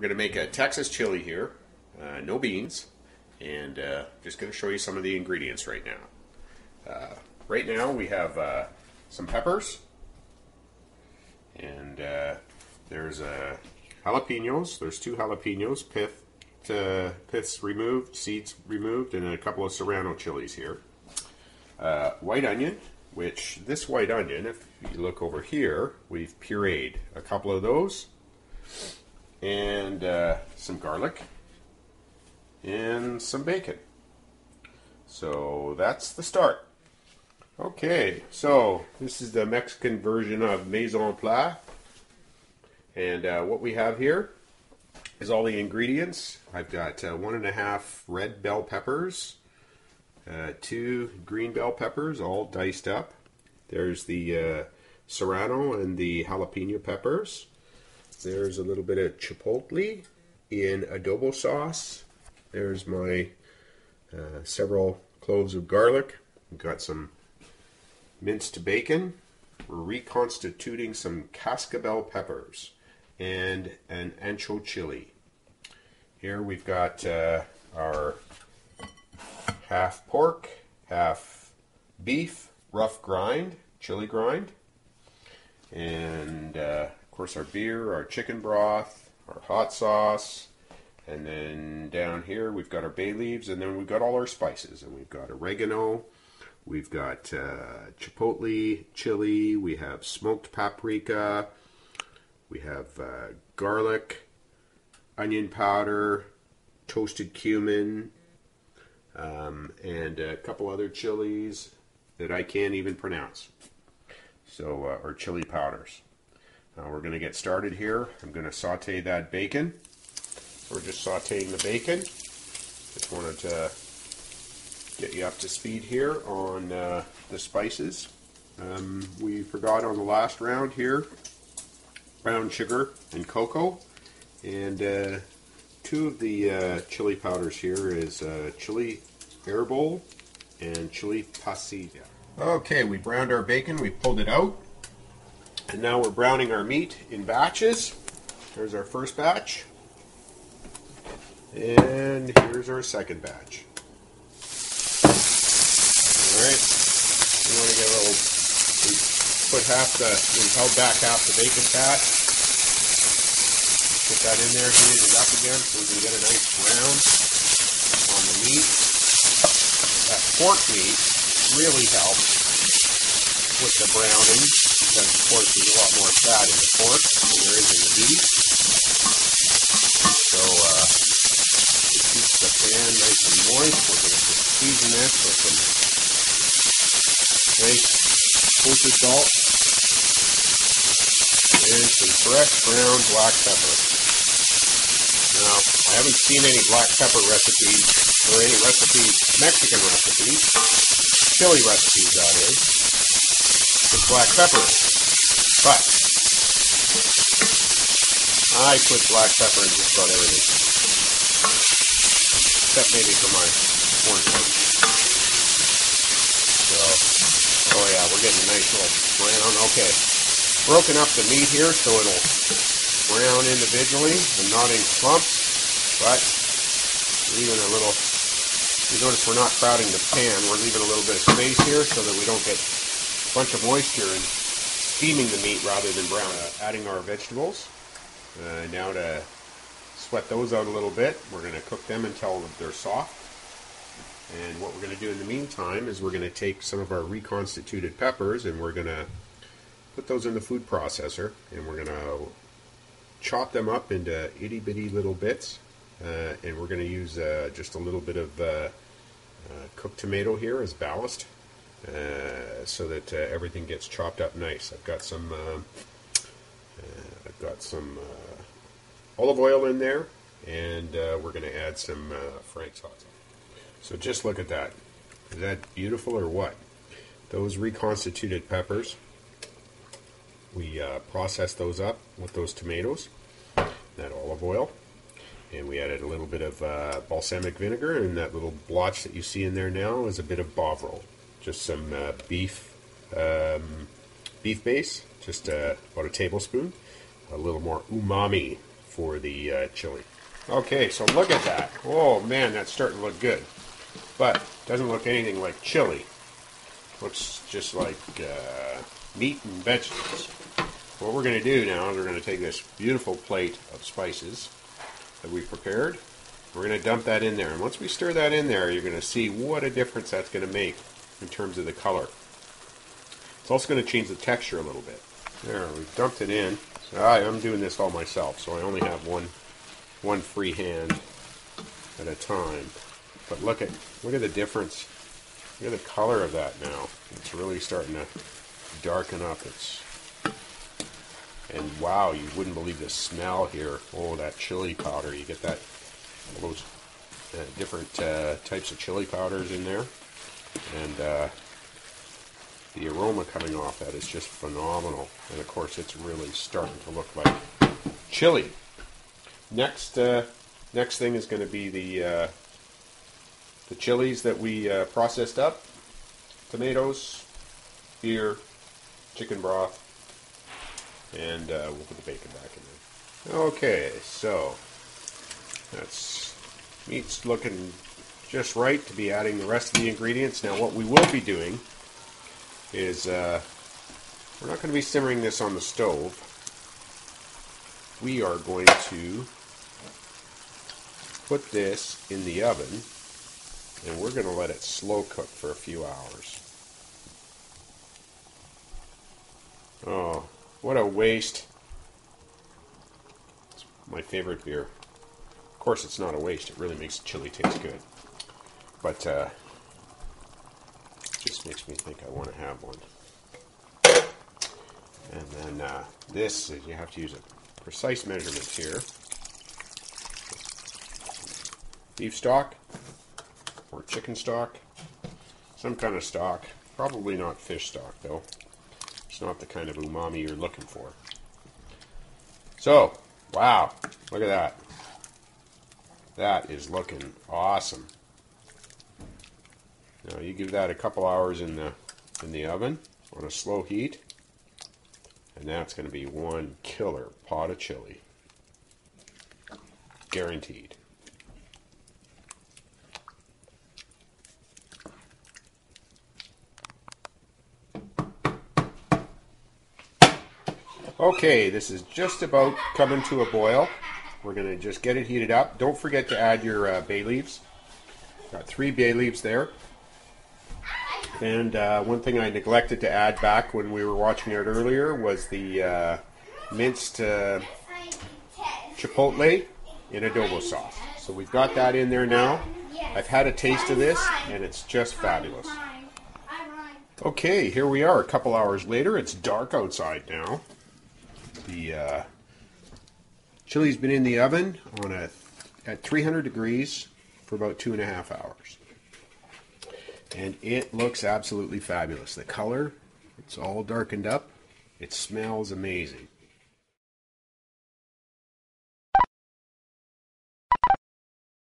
going to make a Texas chili here, no beans, and just going to show you some of the ingredients right now. Right now we have some peppers, and there's jalapenos. There's 2 jalapenos, piths removed, seeds removed, and a couple of serrano chilies here. White onion, which this white onion, if you look over here, we've pureed a couple of those, and some garlic, and some bacon. So that's the start. Okay, so this is the Mexican version of maison plat, and what we have here is all the ingredients. I've got 1.5 red bell peppers, 2 green bell peppers, all diced up. There's the serrano and the jalapeno peppers. There's a little bit of chipotle in adobo sauce. There's my several cloves of garlic. We've got some minced bacon. We're reconstituting some cascabel peppers and an ancho chili. Here we've got our half pork, half beef, rough grind, chili grind, and of course our beer, our chicken broth, our hot sauce, and then down here we've got our bay leaves, and then we've got all our spices, and we've got oregano, we've got chipotle chili, we have smoked paprika, we have garlic, onion powder, toasted cumin, and a couple other chilies that I can't even pronounce. So, or chili powders. Now we're going to get started here. I'm going to saute that bacon. We're just sauteing the bacon. Just wanted to get you up to speed here on the spices. We forgot on the last round here, brown sugar and cocoa. And 2 of the chili powders here is chili herbal and chili pasilla. Okay, we browned our bacon, we pulled it out, and now we're browning our meat in batches. There's our first batch, and here's our second batch. Alright, we want to get a little, we held back half the bacon fat, put that in there, heat it up again so we can get a nice brown on the meat. That pork meat really helps with the browning because, of course, there's a lot more fat in the pork than there is in the beef. So it keeps the pan nice and moist. We're going to just season this with some nice kosher salt and some fresh ground black pepper. Now, I haven't seen any black pepper recipes or any recipes, Mexican recipes, chili recipes that is, with black pepper. But I put black pepper in just about everything, except maybe for my orange one. So, oh yeah, we're getting a nice little brown. Okay, broken up the meat here so it'll brown individually and not in clumps, but leaving a little. You notice we're not crowding the pan. We're leaving a little bit of space here so that we don't get a bunch of moisture and steaming the meat rather than brown. Adding our vegetables. Now to sweat those out a little bit, we're going to cook them until they're soft. And what we're going to do in the meantime is we're going to take some of our reconstituted peppers and we're going to put those in the food processor, and we're going to chop them up into itty bitty little bits. And we're going to use just a little bit of cooked tomato here as ballast, so that everything gets chopped up nice. I've got some olive oil in there, and we're going to add some Frank's hot sauce. So just look at that. Is that beautiful or what? Those reconstituted peppers, we processed those up with those tomatoes, that olive oil. And we added a little bit of balsamic vinegar, and that little blotch that you see in there now is a bit of Bovril. Just some beef base, just about a tablespoon. A little more umami for the chili. Okay, so look at that. Oh man, that's starting to look good. But it doesn't look anything like chili. Looks just like meat and vegetables. What we're going to do now is we're going to take this beautiful plate of spices that we prepared. We're going to dump that in there. And once we stir that in there, you're going to see what a difference that's going to make in terms of the color. It's also going to change the texture a little bit. There, we've dumped it in. So I'm doing this all myself, so I only have one free hand at a time. But look at the difference. Look at the color of that now. It's really starting to darken up. And wow, you wouldn't believe the smell here. Oh, that chili powder. You get that, all those different types of chili powders in there. And the aroma coming off that is just phenomenal. And of course, it's really starting to look like chili. Next thing is going to be the chilies that we processed up. Tomatoes, beer, chicken broth, and we'll put the bacon back in there. Okay, so meat's looking just right to be adding the rest of the ingredients. Now what we will be doing is we're not going to be simmering this on the stove. We are going to put this in the oven and we're going to let it slow cook for a few hours. Oh, what a waste. It's my favorite beer. Of course it's not a waste, it really makes chili taste good. But it just makes me think I want to have one. And then this, you have to use a precise measurement here. Beef stock, or chicken stock, some kind of stock. Probably not fish stock though. It's not the kind of umami you're looking for. So, wow, look at that. That is looking awesome. Now you give that a couple hours in the oven on a slow heat, and that's going to be one killer pot of chili. Guaranteed. Okay, this is just about coming to a boil. We're going to just get it heated up. Don't forget to add your bay leaves. Got 3 bay leaves there. And one thing I neglected to add back when we were watching it earlier was the minced chipotle in adobo sauce. So we've got that in there now. I've had a taste of this and it's just fabulous. Okay, here we are a couple hours later. It's dark outside now. The chili's been in the oven at 300 degrees for about 2.5 hours. And it looks absolutely fabulous. The color, it's all darkened up. It smells amazing.